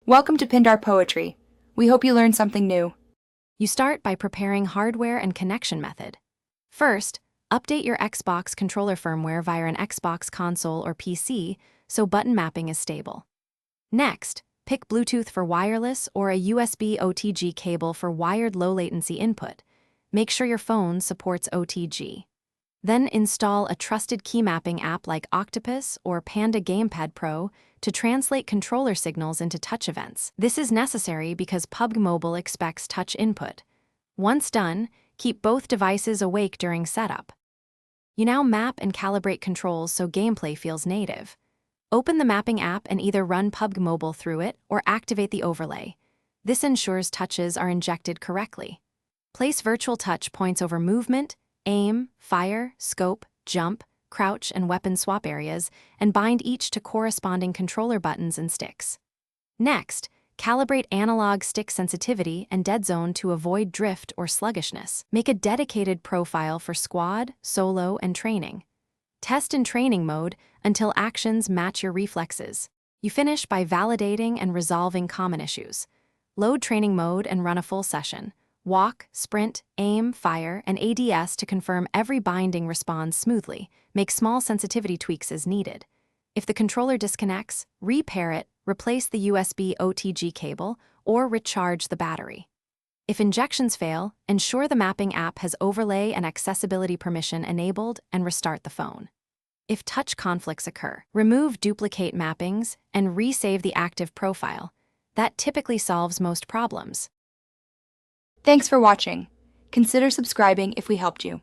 Welcome to Pindar Poetry. We hope you learned something new. You start by preparing hardware and connection method. First, update your Xbox controller firmware via an Xbox console or PC so button mapping is stable. Next, pick Bluetooth for wireless or a USB OTG cable for wired low-latency input. Make sure your phone supports OTG. Then install a trusted key mapping app like Octopus or Panda Gamepad Pro to translate controller signals into touch events. This is necessary because PubG Mobile expects touch input. Once done, keep both devices awake during setup. You now map and calibrate controls so gameplay feels native. Open the mapping app and either run PubG Mobile through it or activate the overlay. This ensures touches are injected correctly. Place virtual touch points over movement, aim, fire, scope, jump, crouch, and weapon swap areas, and bind each to corresponding controller buttons and sticks. Next, calibrate analog stick sensitivity and dead zone to avoid drift or sluggishness. Make a dedicated profile for squad, solo, and training. Test in training mode until actions match your reflexes. You finish by validating and resolving common issues. Load training mode and run a full session. Walk, sprint, aim, fire, and ADS to confirm every binding responds smoothly. Make small sensitivity tweaks as needed. If the controller disconnects, repair it, replace the USB OTG cable, or recharge the battery. If injections fail, ensure the mapping app has overlay and accessibility permission enabled and restart the phone. If touch conflicts occur, remove duplicate mappings and resave the active profile. That typically solves most problems. Thanks for watching. Consider subscribing if we helped you.